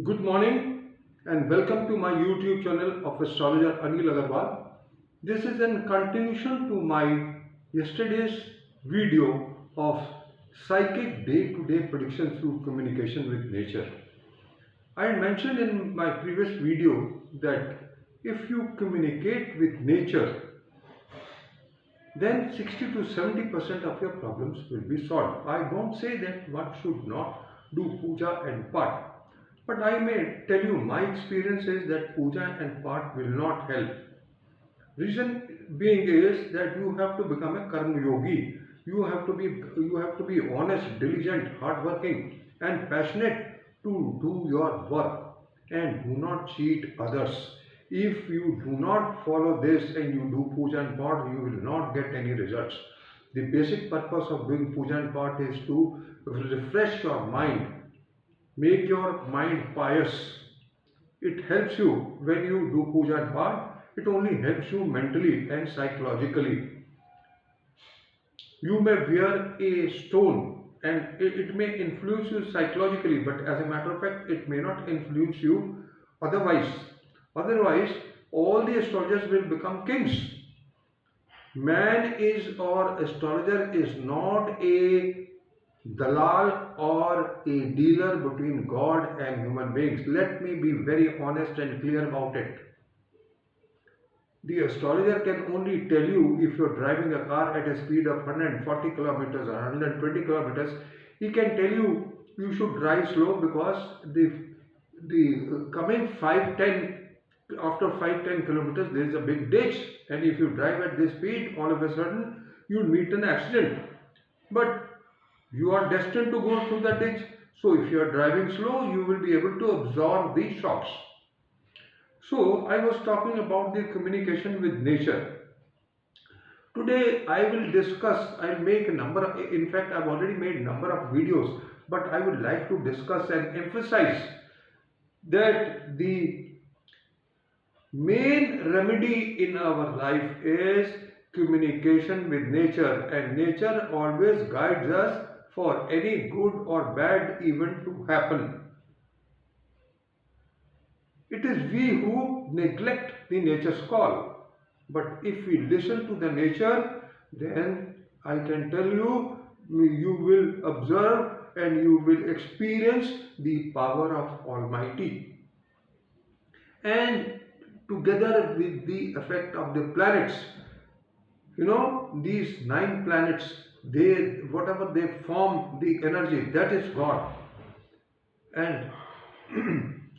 Good morning and welcome to my YouTube channel of astrologer Anil Agarwal. This is in continuation to my yesterday's video of psychic day-to-day prediction through communication with nature. I had mentioned in my previous video that if you communicate with nature, then 60 to 70% of your problems will be solved. I don't say that one should not do puja and part, but I may tell you my experience is that puja and part will not help. Reason being is that you have to become a karma yogi. You have to be honest, diligent, hardworking, and passionate to do your work. And do not cheat others. If you do not follow this and you do puja and part, you will not get any results. The basic purpose of doing puja and part is to refresh your mind, make your mind pious. It helps you when you do puja and part. It only helps you mentally and psychologically. You may wear a stone and it may influence you psychologically, but as a matter of fact, it may not influence you otherwise. Otherwise, all the astrologers will become kings. Man is or astrologer is not a dalal or a dealer between God and human beings. Let me be very honest and clear about it. The astrologer can only tell you if you're driving a car at a speed of 140 kilometers or 120 kilometers. He can tell you you should drive slow because the coming 5-10 after 5-10 kilometers there is a big ditch, and if you drive at this speed, all of a sudden you'll meet an accident. But you are destined to go through the ditch. So if you are driving slow, you will be able to absorb these shocks. So I was talking about the communication with nature. Today I will discuss, I'll make a number of, in fact I've already made a number of videos, but I would like to discuss and emphasize that the main remedy in our life is communication with nature, and nature always guides us for any good or bad event to happen. It is we who neglect the nature's call. But if we listen to the nature, then I can tell you, you will observe and you will experience the power of Almighty. And together with the effect of the planets, these 9 planets, they whatever they form the energy, that is God. And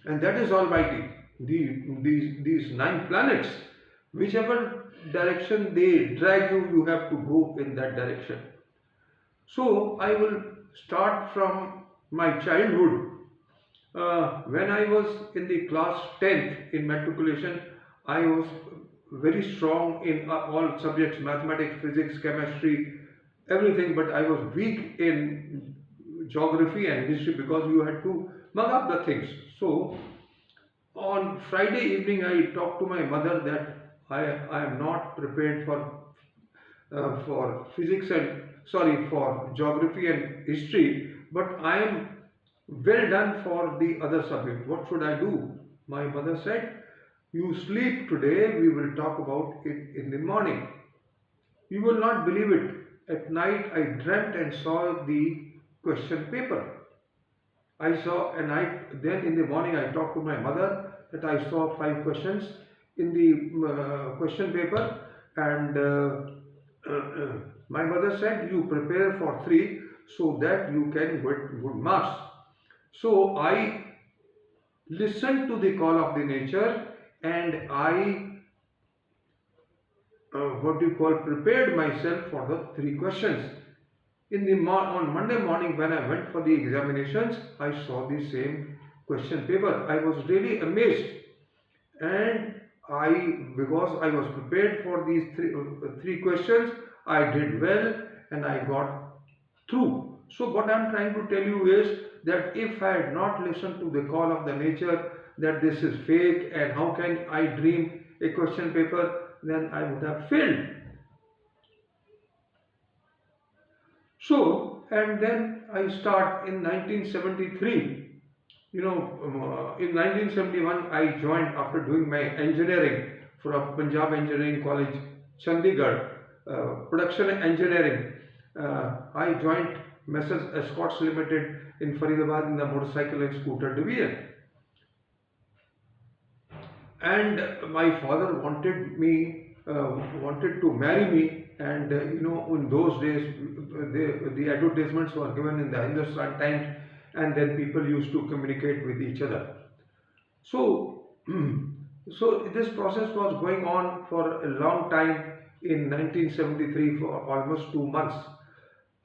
and that is Almighty. These 9 planets, whichever direction they drag you, you have to go in that direction. So I will start from my childhood. When I was in the class 10th in matriculation, I was very strong in all subjects, mathematics, physics, chemistry, everything, but I was weak in geography and history because you had to mug up the things. So on Friday evening, I talked to my mother that I am not prepared for physics and for geography and history, but I am well done for the other subject. What should I do? My mother said, "You sleep today, we will talk about it in the morning." You will not believe it. At night, I dreamt and saw the question paper. I saw, and then in the morning I talked to my mother that I saw 5 questions in the question paper, and my mother said, "You prepare for 3 so that you can get good marks." So I listened to the call of the nature, and I prepared myself for the 3 questions. On Monday morning, when I went for the examinations, I saw the same question paper. I was really amazed, and because I was prepared for these three questions, I did well and I got through. So what I'm trying to tell you is that if I had not listened to the call of the nature that this is fake and how can I dream a question paper, then I would have failed. So, and then I start in 1973. In 1971, I joined after doing my engineering from Punjab Engineering College, Chandigarh, production engineering. I joined Messrs. Escorts Limited in Faridabad in the motorcycle and scooter division. And my father wanted to marry me, and in those days the advertisements were given in the Hindustan Times, and then people used to communicate with each other. So, so this process was going on for a long time. In 1973, for almost 2 months,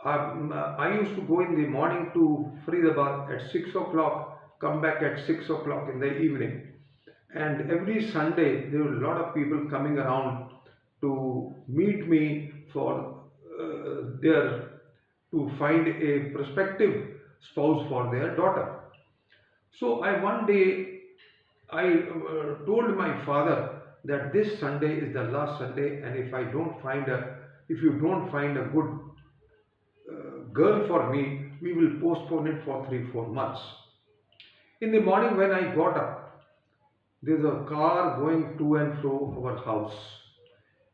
I used to go in the morning to Faridabad at 6 o'clock, come back at 6 o'clock in the evening. And every Sunday, there were a lot of people coming around to meet me for their to find a prospective spouse for their daughter. So I one day I told my father that this Sunday is the last Sunday, and if you don't find a good girl for me, we will postpone it for 3 4 months. In the morning when I got up, there's a car going to and fro our house,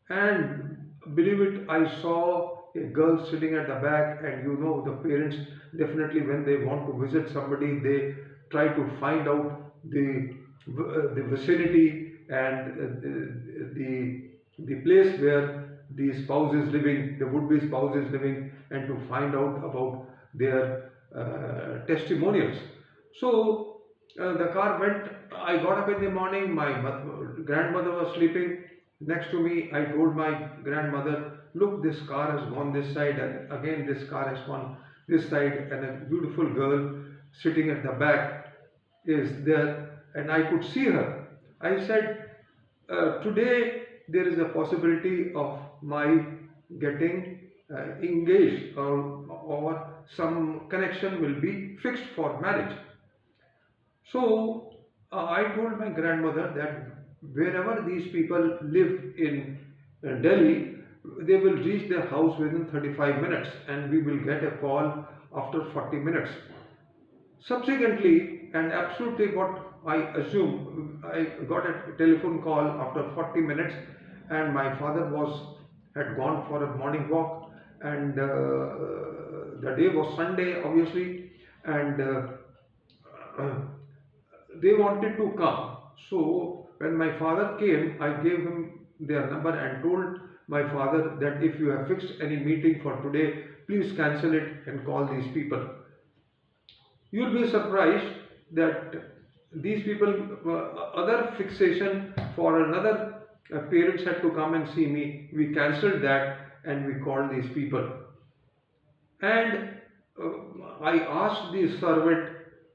and believe it, I saw a girl sitting at the back, and the parents definitely when they want to visit somebody, they try to find out the vicinity and the place where the spouse is living, the would-be spouse is living, and to find out about their testimonials. So the car went. I got up in the morning. My grandmother was sleeping next to me. I told my grandmother, "Look, this car has gone this side, and again this car has gone this side, and a beautiful girl sitting at the back is there, and I could see her." I said, "Today there is a possibility of my getting engaged, or some connection will be fixed for marriage." So I told my grandmother that wherever these people live in Delhi, they will reach their house within 35 minutes, and we will get a call after 40 minutes. Subsequently, and absolutely what I assume, I got a telephone call after 40 minutes, and my father had gone for a morning walk, and the day was Sunday, obviously, and they wanted to come. So when my father came, I gave him their number and told my father that if you have fixed any meeting for today, please cancel it and call these people. You'll be surprised that these people, other fixation for another parents had to come and see me. We cancelled that and we called these people. And I asked the servant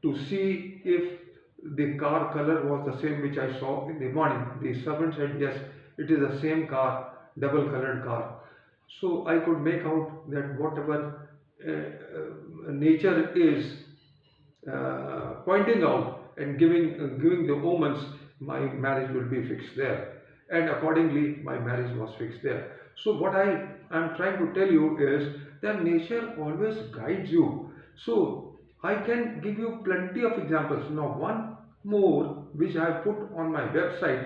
to see if the car color was the same which I saw in the morning. The servant said, "Yes, it is the same car, double colored car." So I could make out that whatever nature is pointing out and giving the omens, my marriage will be fixed there, and accordingly my marriage was fixed there. So what I am trying to tell you is that nature always guides you. So I can give you plenty of examples. Now one more which I have put on my website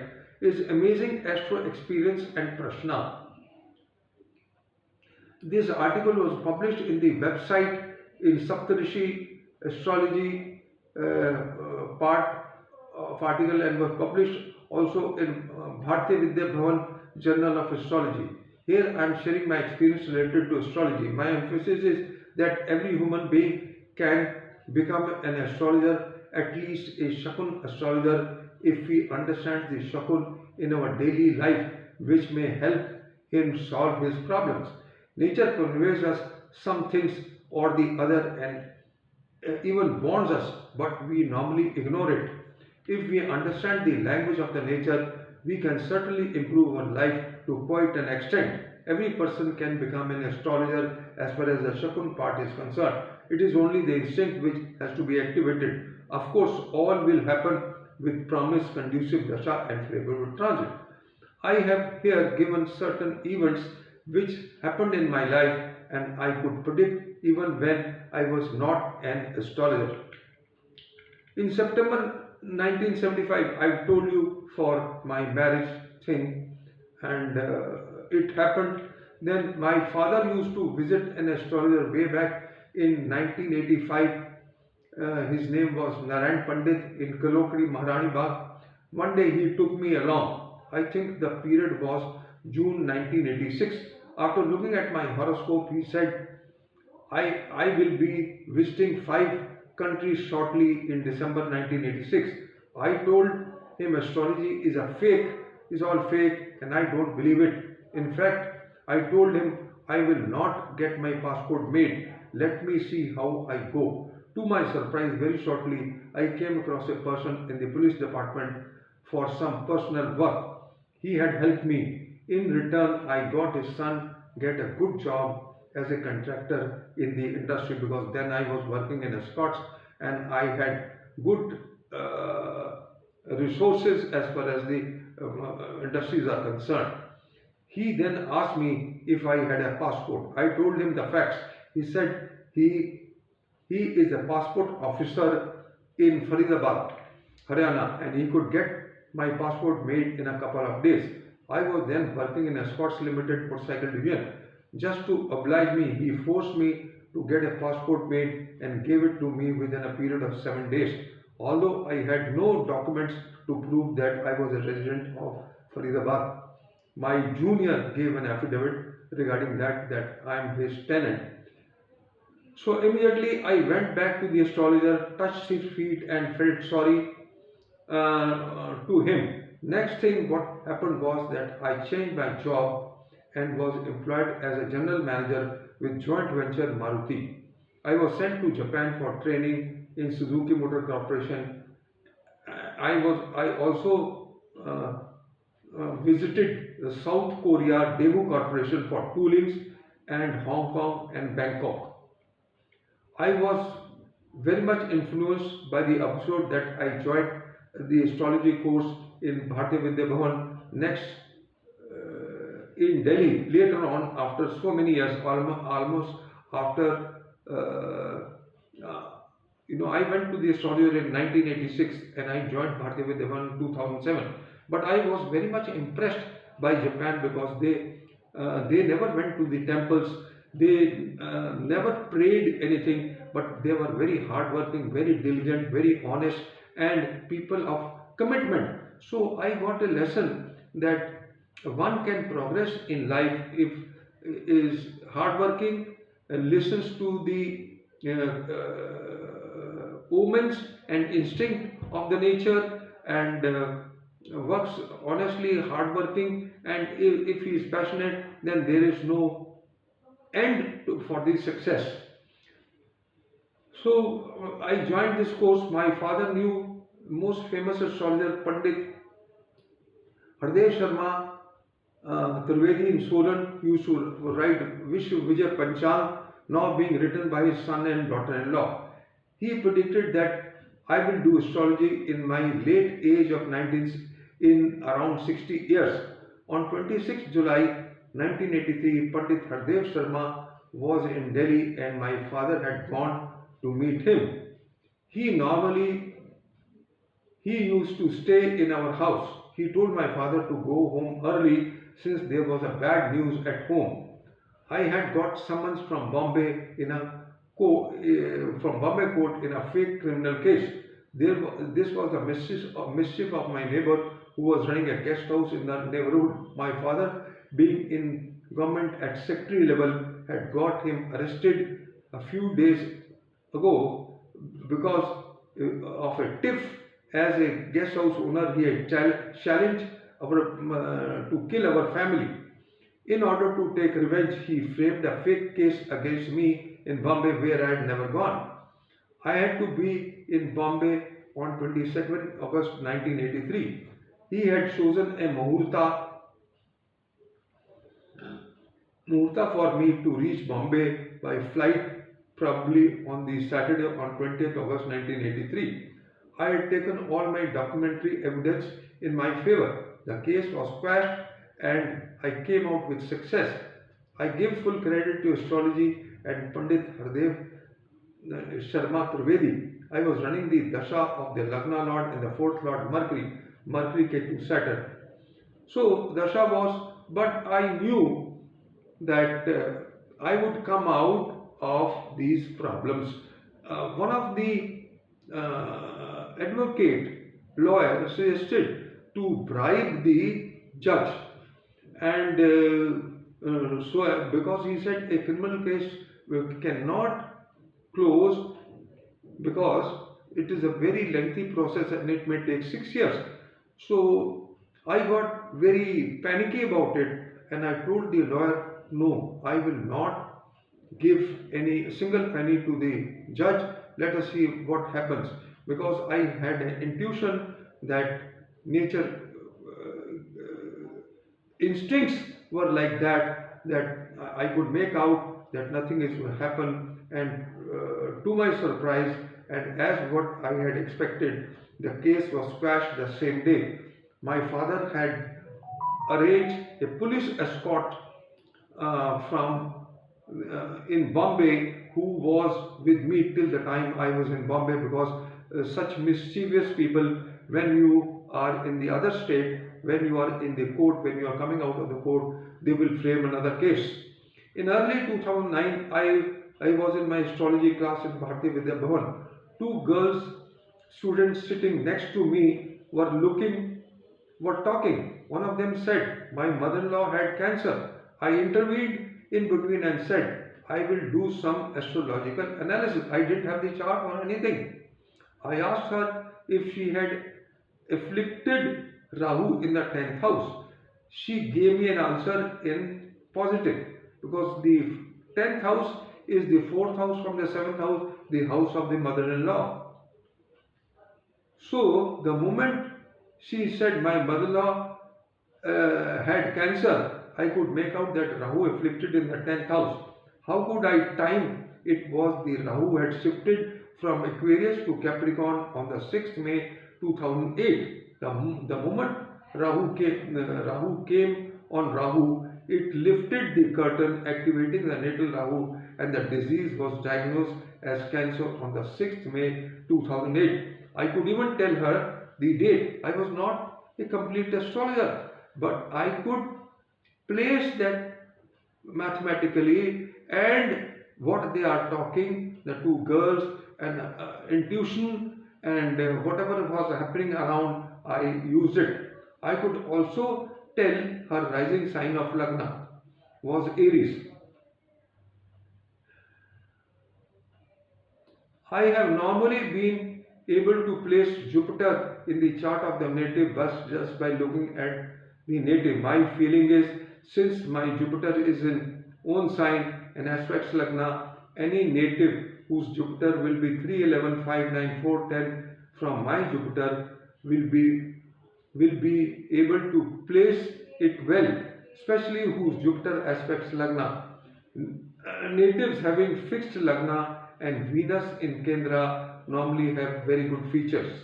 is Amazing Astro Experience and Prashna. This article was published in the website in Saptarishi Astrology part of article, and was published also in Bharatiya Vidya Bhavan Journal of Astrology. Here I am sharing my experience related to astrology. My emphasis is that every human being can become an astrologer, at least a Shakun astrologer, if we understand the Shakun in our daily life, which may help him solve his problems. Nature conveys us some things or the other, and even warns us, but we normally ignore it. If we understand the language of the nature, we can certainly improve our life to quite an extent. Every person can become an astrologer as far as the Shakun part is concerned. It is only the instinct which has to be activated. Of course, all will happen with promise, conducive dasha and favorable transit. I have here given certain events which happened in my life, and I could predict even when I was not an astrologer. In September 1975, I told you for my marriage thing, and it happened. Then my father used to visit an astrologer way back in 1985. His name was Narayan Pandit in Kalokri, Maharani Bagh. One day he took me along. I think the period was June 1986. After looking at my horoscope, he said, I will be visiting 5 countries shortly in December 1986. I told him astrology is all fake, and I don't believe it. In fact, I told him I will not get my passport made. Let me see how I go. To my surprise, very shortly, I came across a person in the police department for some personal work. He had helped me. In return, I got his son get a good job as a contractor in the industry, because then I was working in escorts and I had good resources as far as the industries are concerned. He then asked me if I had a passport. I told him the facts. He said he is a passport officer in Faridabad, Haryana, and he could get my passport made in a couple of days. I was then working in Escorts Limited Motorcycle Division. Just to oblige me, he forced me to get a passport made and gave it to me within a period of 7 days. Although I had no documents to prove that I was a resident of Faridabad, my junior gave an affidavit regarding that I am his tenant. So immediately I went back to the astrologer, touched his feet, and felt sorry to him. Next thing, what happened was that I changed my job and was employed as a general manager with joint venture Maruti. I was sent to Japan for training in Suzuki Motor Corporation. I also visited the South Korea Daewoo Corporation for toolings, and Hong Kong and Bangkok. I was very much influenced by the episode that I joined the astrology course in Bharatiya Vidya Bhavan next in Delhi later on, after so many years, almost after I went to the astrologer in 1986 and I joined Bharatiya Vidya Bhavan in 2007. But I was very much impressed by Japan, because they never went to the temples, they never prayed anything, but they were very hardworking, very diligent, very honest, and people of commitment. So I got a lesson that one can progress in life if is hardworking, listens to the omens and instinct of the nature, and works honestly, hardworking, and if he is passionate, then there is no end for the success. So I joined this course. My father knew most famous astrologer Pandit Hardev Sharma Trivedi in Solan used to write Vishwa Vijay Panchang, now being written by his son and daughter-in-law. He predicted that I will do astrology in my late age of 19, in around 60 years. On 26 July 1983, Pandit Hardev Sharma was in Delhi and my father had gone to meet him. He normally he used to stay in our house. He told my father to go home early since there was a bad news at home. I had got summons from Bombay in a from Bombay court in a fake criminal case. This was the mischief of my neighbor who was running a guest house in the neighborhood. My father, being in government at secretary level, had got him arrested a few days ago because of a tiff. As a guest house owner, he had challenged to kill our family. In order to take revenge, he framed a fake case against me in Bombay, where I had never gone. I had to be in Bombay on 22nd August 1983. He had chosen a muhurta for me to reach Bombay by flight, probably on the Saturday on 20th August 1983. I had taken all my documentary evidence in my favor. The case was quashed and I came out with success. I give full credit to astrology and Pandit Hardev Sharma Trivedi I was running the dasha of the Lagna Lord and the fourth Lord Mercury, Mercury Ketu Saturn. So dasha was, but I knew that I would come out of these problems. One of the advocate lawyer suggested to bribe the judge, and because he said a criminal case cannot close because it is a very lengthy process and it may take 6 years. So I got very panicky about it and I told the lawyer, no, I will not give any single penny to the judge. Let us see what happens. Because I had an intuition that nature instincts were like that I could make out that nothing is going to happen, and to my surprise and as what I had expected, the case was quashed the same day. My father had arranged a police escort from in Bombay who was with me till the time I was in Bombay, because such mischievous people, when you are in the other state, when you are in the court, when you are coming out of the court, they will frame another case. In early 2009, I was in my astrology class in Bharati Vidya Bhavan. Two girls, students sitting next to me, were talking. One of them said, my mother-in-law had cancer. I intervened in between and said, I will do some astrological analysis. I didn't have the chart or anything. I asked her if she had afflicted Rahu in the 10th house. She gave me an answer in positive, because the 10th house is the 4th house from the 7th house, the house of the mother in law. So, the moment she said my mother in law had cancer, I could make out that Rahu afflicted in the 10th house. How could I time? It was the Rahu had shifted from Aquarius to Capricorn on the 6th May 2008. The moment Rahu came on Rahu, it lifted the curtain, activating the natal Rahu, and the disease was diagnosed as cancer on the 6th May 2008. I could even tell her the date. I was not a complete astrologer, but I could place that mathematically, and what they are talking, the two girls, and intuition, and whatever was happening around, I used it. I could also tell her rising sign of Lagna was Aries. I have normally been able to place Jupiter in the chart of the native bus just by looking at the native. My feeling is, since my Jupiter is in own sign and aspects Lagna, any native whose Jupiter will be 3, 11, 5, 9, 4, 10 from my Jupiter will be able to place it well, especially whose Jupiter aspects Lagna. Natives having fixed Lagna and Venus in Kendra normally have very good features.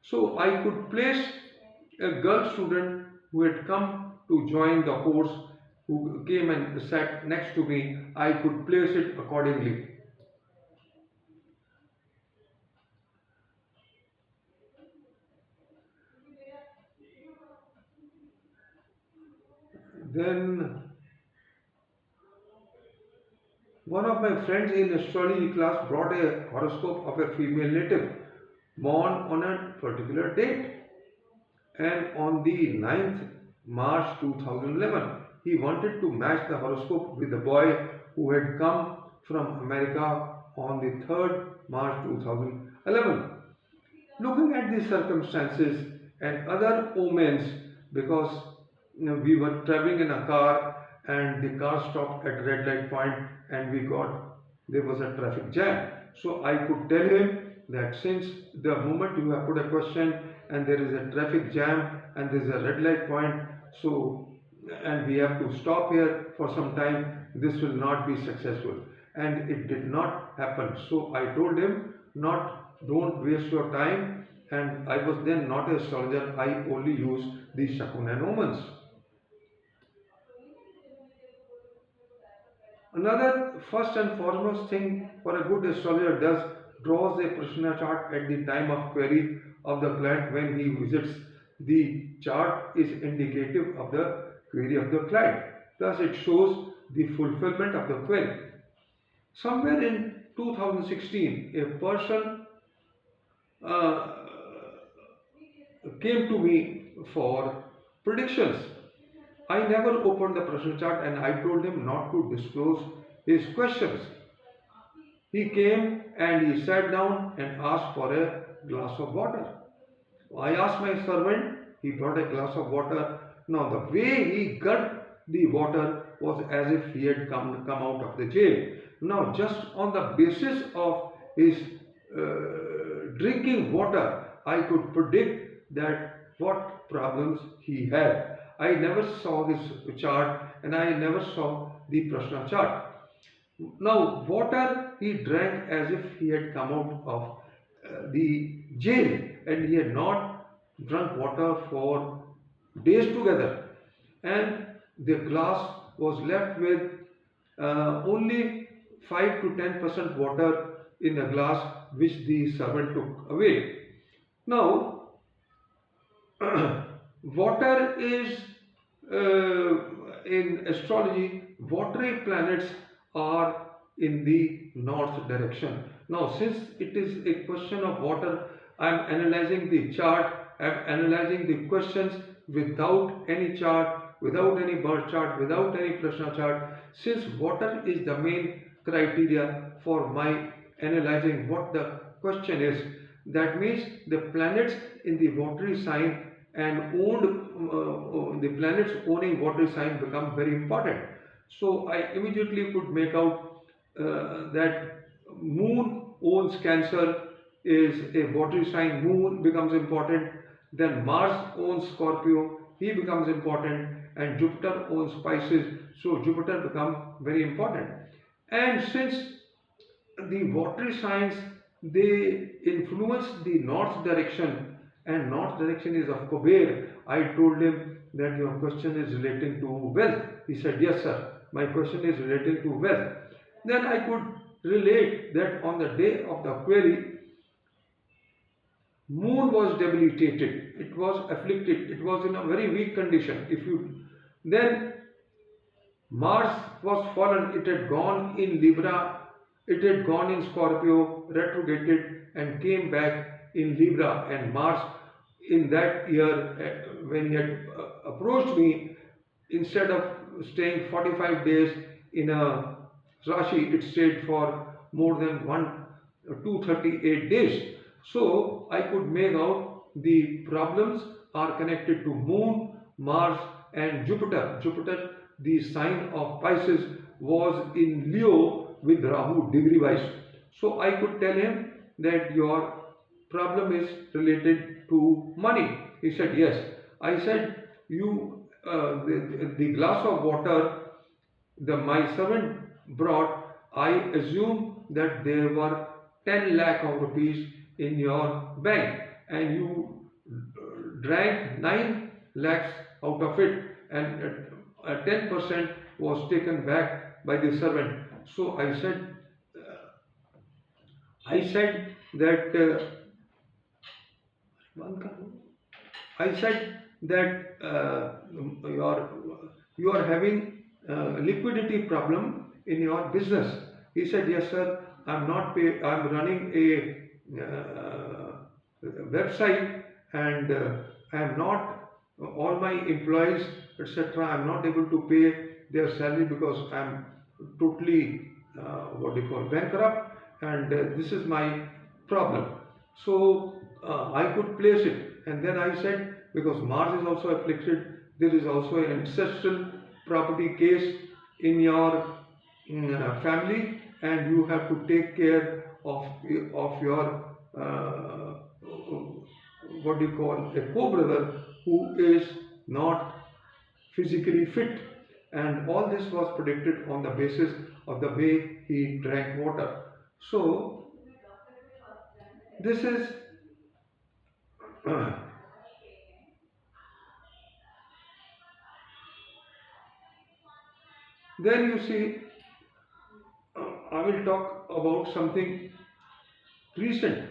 So I could place a girl student who had come to join the course, who came and sat next to me. I could place it accordingly. Then one of my friends in astrology class brought a horoscope of a female native born on a particular date, and on the 9th March 2011 he wanted to match the horoscope with the boy who had come from America on the 3rd March 2011. Looking at the circumstances and other omens, because we were traveling in a car and the car stopped at red light point and there was a traffic jam. So I could tell him that since the moment you have put a question and there is a traffic jam and there is a red light point, so and we have to stop here for some time, this will not be successful. And it did not happen. So I told him, not, don't waste your time. And I was then not a astrologer, I only used the Shakun and omens. Another first and foremost thing for a good astrologer does draws a Prashna chart at the time of query of the client when he visits. The chart is indicative of the query of the client. Thus, it shows the fulfillment of the query. Somewhere in 2016, a person uh, came to me for predictions. I never opened the Prashna chart and I told him not to disclose his questions. He came and he sat down and asked for a glass of water. I asked my servant, he brought a glass of water. Now, the way he got the water was as if he had come out of the jail. Now, just on the basis of his drinking water, I could predict that what problems he had. I never saw his chart and I never saw the Prashna chart. Now, water he drank as if he had come out of the jail and he had not drunk water for days together. And the glass was left with only 5 to 10% water in the glass which the servant took away. Now, water is in astrology, watery planets are in the north direction. Now, since it is a question of water, I am analyzing the chart, I am analyzing the questions without any chart, without any birth chart, without any Prashna chart. Since water is the main criteria for my analyzing what the question is, that means the planets in the watery sign and the planets owning watery sign become very important. So I immediately could make out that moon owns Cancer is a watery sign, moon becomes important. Then Mars owns Scorpio, he becomes important, and Jupiter owns Pisces, so Jupiter becomes very important. And since the watery signs they influence the north direction and north direction is of Kuber, I told him that your question is relating to wealth. He said, yes sir, my question is relating to wealth. Then I could relate that on the day of the query, moon was debilitated, it was afflicted, it was in a very weak condition. If you then Mars was fallen, it had gone in Libra, it had gone in Scorpio, retrograded and came back in Libra. And Mars in that year, when he had approached me, instead of staying 45 days in a Rashi, it stayed for more than 238 days. So I could make out the problems are connected to Moon, Mars, and Jupiter. Jupiter, the sign of Pisces, was in Leo with Rahu degree wise. So I could tell him that your problem is related to money. He said yes. I said you the glass of water the my servant brought. I assume that there were 10 lakh of rupees in your bank and you drank 9 lakhs out of it, and 10% was taken back by the servant. So I said that I said that you are having liquidity problem in your business. He said, yes sir, I'm not pay, I'm running a website and I am not all my employees etc. I'm not able to pay their salary because I'm totally what do you call bankrupt, and this is my problem. So I could place it, and then I said because Mars is also afflicted, there is also an ancestral property case in your family, and you have to take care of your what do you call a co-brother who is not physically fit, and all this was predicted on the basis of the way he drank water. So this is then you see I will talk about something recent.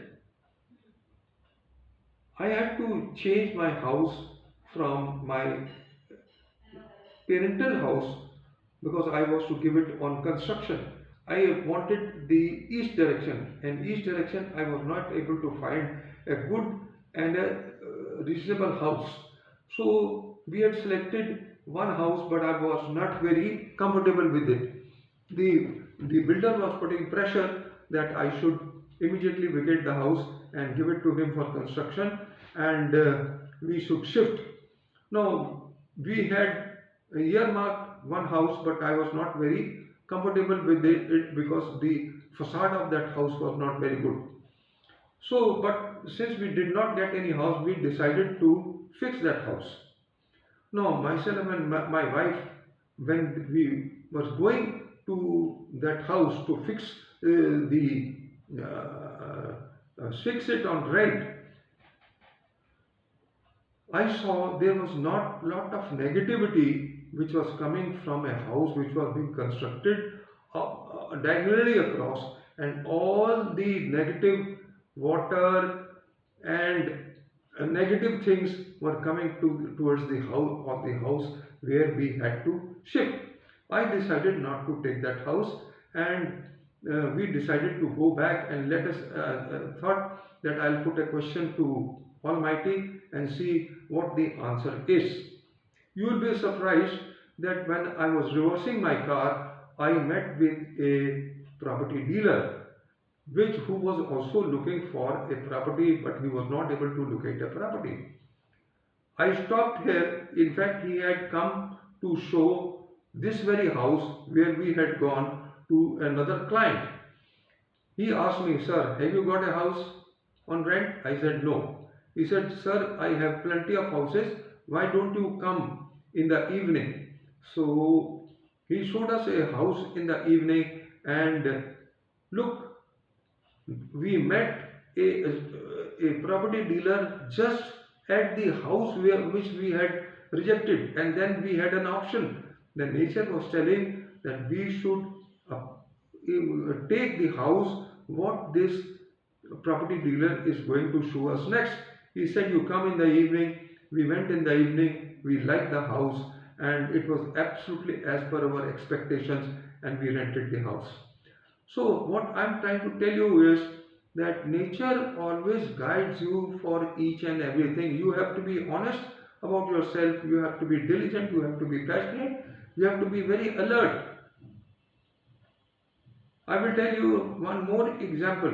I had to change my house from my parental house because I was to give it on construction. I wanted the east direction, and east direction I was not able to find a good and a reasonable house. So we had selected one house, but I was not very comfortable with it. The builder was putting pressure that I should immediately vacate the house and give it to him for construction, and we should shift. Now, we had earmarked one house, but I was not very comfortable with it because the facade of that house was not very good. So, but since we did not get any house, we decided to fix that house. Now, myself and my wife, when we was going to that house to the fix it on rent, I saw there was not lot of negativity which was coming from a house which was being constructed diagonally across, and all the negative water and negative things were coming towards the house where we had to shift. I decided not to take that house, and we decided to go back, and let us thought that I'll put a question to Almighty and see what the answer is. You will be surprised that when I was reversing my car, I met with a property dealer, which who was also looking for a property, but he was not able to locate a property. I stopped here. In fact, he had come to show this very house where we had gone to another client. He asked me, "Sir, have you got a house on rent?" I said, "No." He said, "Sir, I have plenty of houses. Why don't you come in the evening?" So he showed us a house in the evening, and look, we met a property dealer just at the house which we had rejected, and then we had an option. The nature was telling that we should uh, take the house what this property dealer is going to show us next. He said, "You come in the evening." We went in the evening, we liked the house, and it was absolutely as per our expectations, and we rented the house. So, what I'm trying to tell you is that nature always guides you for each and everything. You have to be honest about yourself, you have to be diligent, you have to be passionate, you have to be very alert. I will tell you one more example.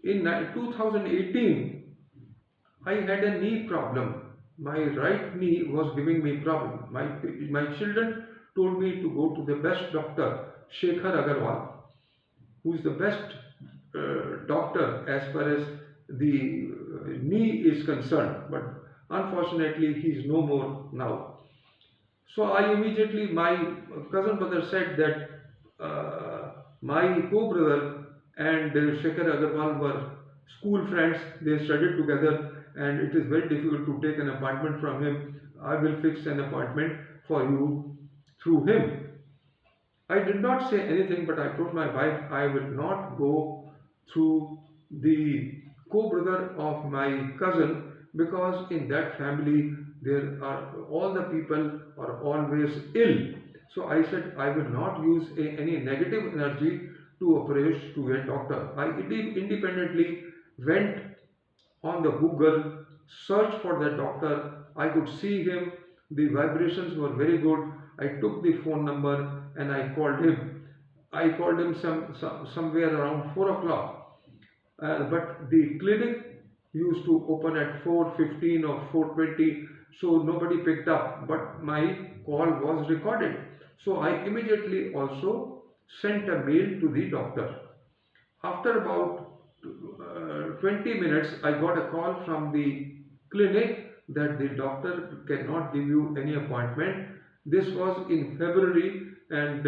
In 2018, I had a knee problem. My right knee was giving me problem. My children told me to go to the best doctor, Shekhar Agarwal, who is the best doctor as far as the knee is concerned. But unfortunately, he is no more now. So I immediately, my cousin brother said that my co-brother and Shekhar Agarwal were school friends. They studied together, and it is very difficult to take an appointment from him. I will fix an appointment for you through him. I did not say anything, but I told my wife I will not go through the co-brother of my cousin, because in that family there are all the people are always ill. So I said I will not use any negative energy to approach to a doctor. I independently went on the Google, searched for the doctor. I could see him. The vibrations were very good. I took the phone number and I called him. I called him somewhere around 4 o'clock. But the clinic used to open at 4:15 or 4:20, so nobody picked up. But my call was recorded. So I immediately also sent a mail to the doctor. After about 20 minutes, I got a call from the clinic that the doctor cannot give you any appointment. This was in February, and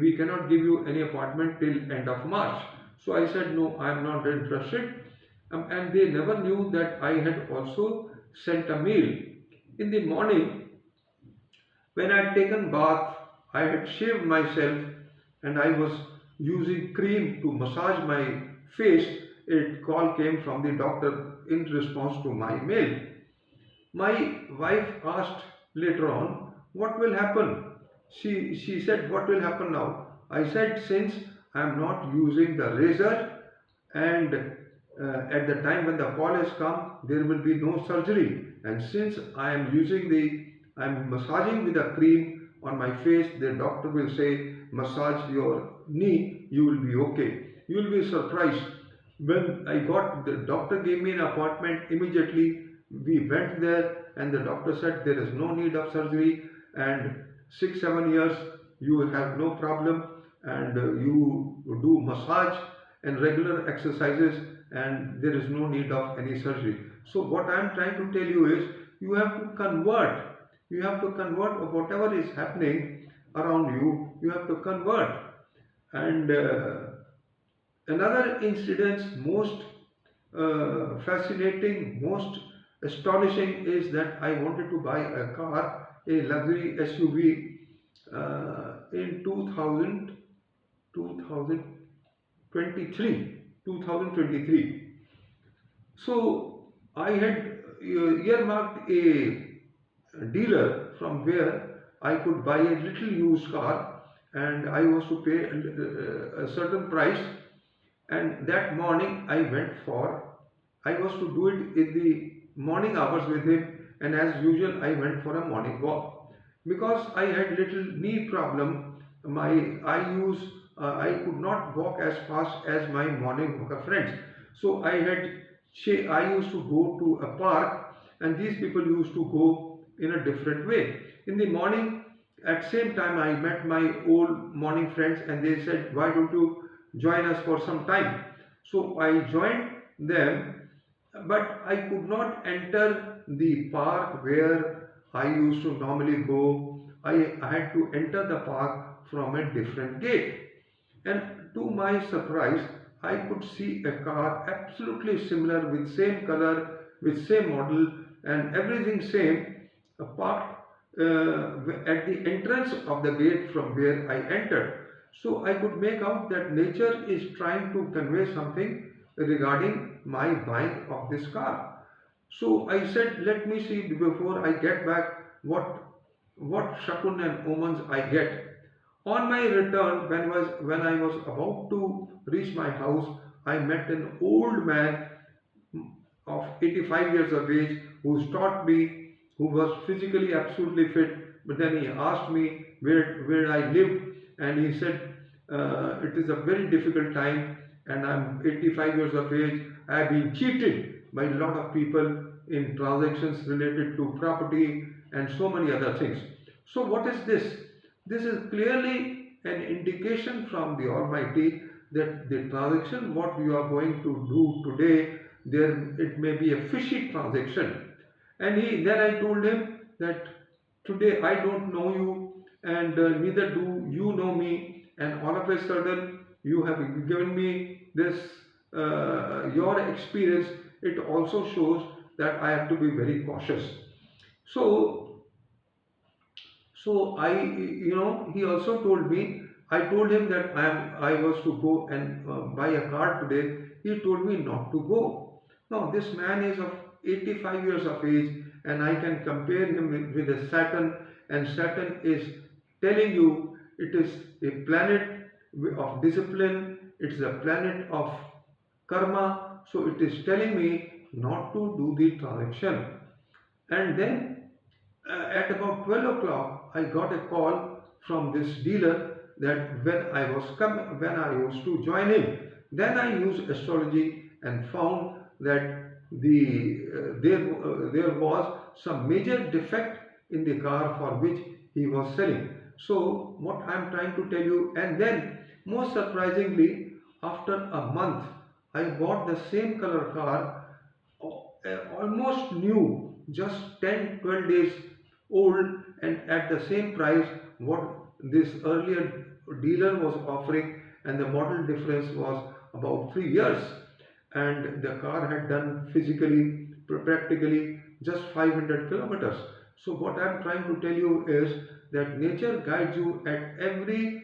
we cannot give you any appointment till end of March. So I said, no, I am not interested. And they never knew that I had also sent a mail. In the morning, when I had taken bath, I had shaved myself, and I was using cream to massage my face, a call came from the doctor in response to my mail. My wife asked later on, what will happen? She said, what will happen now? I said, since I am not using the razor and at the time when the call has come, there will be no surgery. And since I am massaging with a cream on my face, the doctor will say, massage your knee, you will be okay. You will be surprised. When the doctor gave me an appointment immediately. We went there, and the doctor said there is no need of surgery, and 6 7 years you will have no problem, and you do massage and regular exercises, and there is no need of any surgery. So what I am trying to tell you is, you have to convert. You have to convert of whatever is happening around you. You have to convert. And another incident, most fascinating, most astonishing, is that I wanted to buy a car, a luxury SUV, in 2023. So I had earmarked a dealer from where I could buy a little used car, and I was to pay a certain price. And that morning I was to do it in the morning hours with him, and as usual, I went for a morning walk. Because I had little knee problem, I could not walk as fast as my morning walker friends. So I used to go to a park, and these people used to go in a different way. In the morning, at same time, I met my old morning friends, and they said, why don't you join us for some time? So I joined them, but I could not enter the park where I used to normally go. I had to enter the park from a different gate. And to my surprise, I could see a car absolutely similar, with same color, with same model, and everything same, parked at the entrance of the gate from where I entered. So I could make out that nature is trying to convey something regarding my buying of this car. So I said, let me see before I get back what shakun and omens I get. On my return, when I was about to reach my house, I met an old man of 85 years of age who taught me, who was physically absolutely fit. But then he asked me where I lived, and he said, it is a very difficult time, and I'm 85 years of age. I have been cheated by a lot of people in transactions related to property and so many other things. So, what is this? This is clearly an indication from the Almighty that the transaction what you are going to do today, there it may be a fishy transaction. And then I told him that today I don't know you, and neither do you know me, and all of a sudden you have given me this your experience. It also shows that I have to be very cautious. So he also told me, I told him that I was to go and buy a car today. He told me not to go. Now, this man is of 85 years of age, and I can compare him with a Saturn, and Saturn is telling you it is a planet of discipline, it is a planet of karma, so it is telling me not to do the transaction. And then at about 12 o'clock, I got a call from this dealer that when I was to join him. Then I used astrology and found that there was some major defect in the car for which he was selling. So what I am trying to tell you, and then most surprisingly, after a month, I bought the same color car, almost new, just 10 12 days old, and at the same price what this earlier dealer was offering, and the model difference was about 3 years, and the car had done physically practically just 500 kilometers. So what I am trying to tell you is that nature guides you at every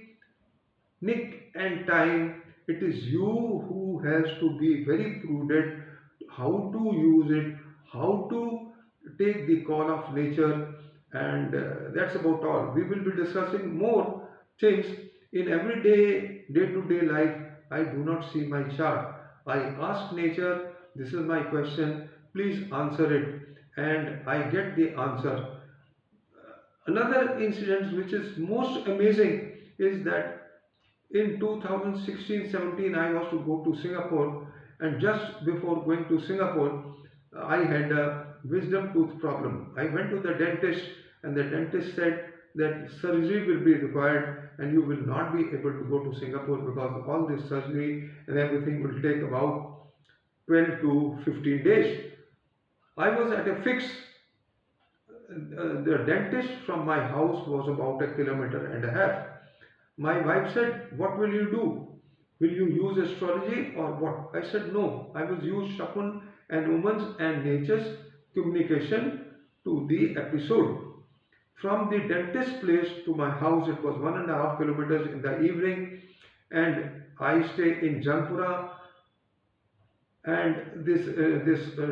nick and time, It is you who has to be very prudent how to use it, how to take the call of nature, and that's about all. We will be discussing more things in everyday, day-to-day life. I do not see my chart. I ask nature, this is my question, please answer it, and I get the answer. Another incident which is most amazing is that in 2016-17 I was to go to Singapore, and just before going to Singapore I had a wisdom tooth problem. I went to the dentist, and the dentist said that surgery will be required and you will not be able to go to Singapore because all this surgery and everything will take about 12 to 15 days. I was at a fix. The dentist from my house was about a kilometer and a half. My wife said, what will you do? Will you use astrology or what? I said, no, I will use Shakun and Woman's and Nature's communication to the episode. From the dentist place to my house, it was 1.5 kilometers in the evening, and I stay in Janpura, and this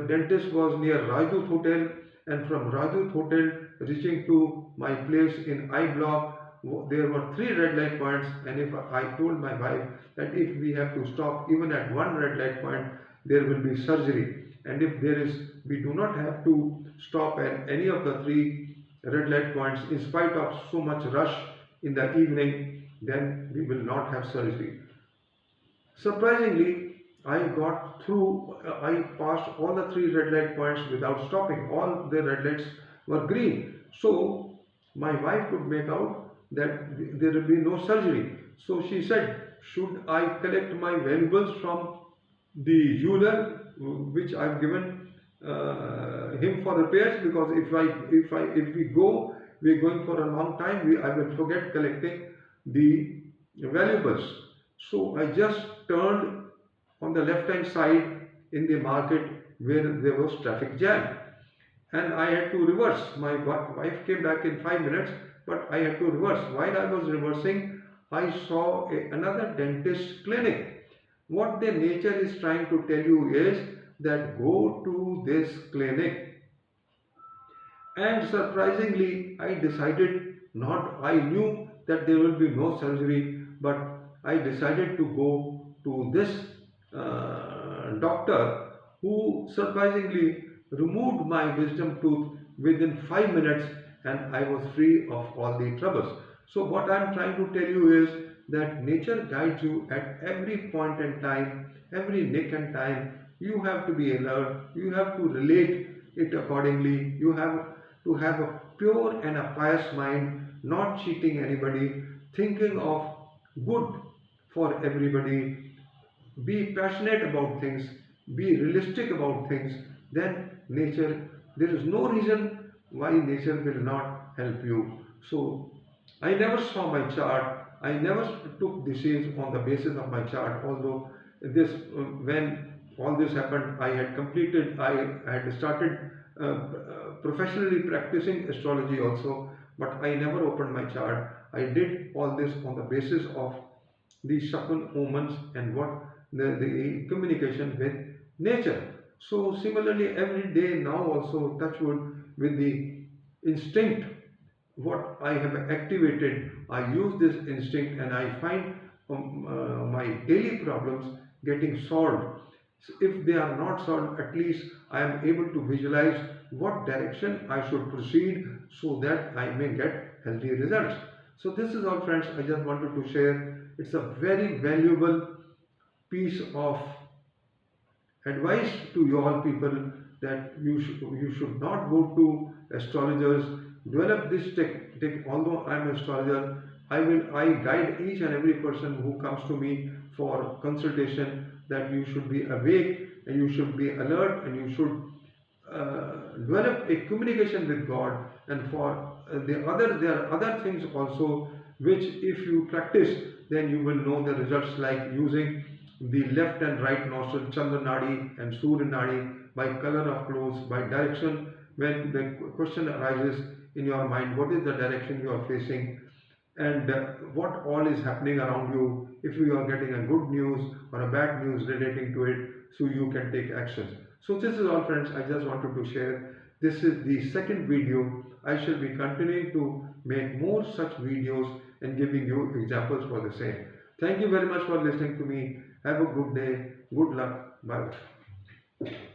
dentist was near Rajdut Hotel, and from Rajdut Hotel reaching to my place in I block, there were three red light points, and if I told my wife that if we have to stop even at one red light point, there will be surgery, and if there is, we do not have to stop at any of the three red light points in spite of so much rush in the evening, then we will not have surgery. Surprisingly, I got through, I passed all the three red light points without stopping. All the red lights were green. So my wife could make out that there will be no surgery. So she said, should I collect my valuables from the jeweler which I've given him for repairs? Because if we go, we're going for a long time, I will forget collecting the valuables. So I just turned on the left hand side in the market where there was traffic jam, and I had to reverse. My wife came back in 5 minutes, but I had to reverse. While I was reversing, I saw another dentist clinic. What the nature is trying to tell you is that go to this clinic. And surprisingly, I decided not, I knew that there will be no surgery, but I decided to go to this doctor who surprisingly removed my wisdom tooth within 5 minutes, and I was free of all the troubles. So, what I am trying to tell you is that nature guides you at every point in time, every nick and time. You have to be alert, you have to relate it accordingly, you have to have a pure and a pious mind, not cheating anybody, thinking of good for everybody, be passionate about things, be realistic about things, then nature, there is no reason why nature will not help you. So, I never saw my chart, I never took decisions on the basis of my chart, although when all this happened, I had completed, I had started professionally practicing astrology also, but I never opened my chart. I did all this on the basis of the Shakun omens and what the communication with nature. So similarly, every day now also touch wood with the instinct what I have activated, I use this instinct and I find my daily problems getting solved. So if they are not solved, at least I am able to visualize what direction I should proceed so that I may get healthy results. So this is all, friends, I just wanted to share. It's a very valuable piece of advice to you all people that you should not go to astrologers. Develop this tech. Although I am an astrologer, I guide each and every person who comes to me for consultation that you should be awake and you should be alert and you should develop a communication with God. And for there are other things also which if you practice, then you will know the results, like using the left and right nostril, Chandra Nadi and Surya Nadi, by color of clothes, by direction. When the question arises in your mind, what is the direction you are facing? and what all is happening around you. If you are getting a good news or a bad news relating to it, so you can take action. So this is all, friends, I just wanted to share. This is the second video. I shall be continuing to make more such videos and giving you examples for the same. Thank you very much for listening to me. Have a good day. Good luck. Bye.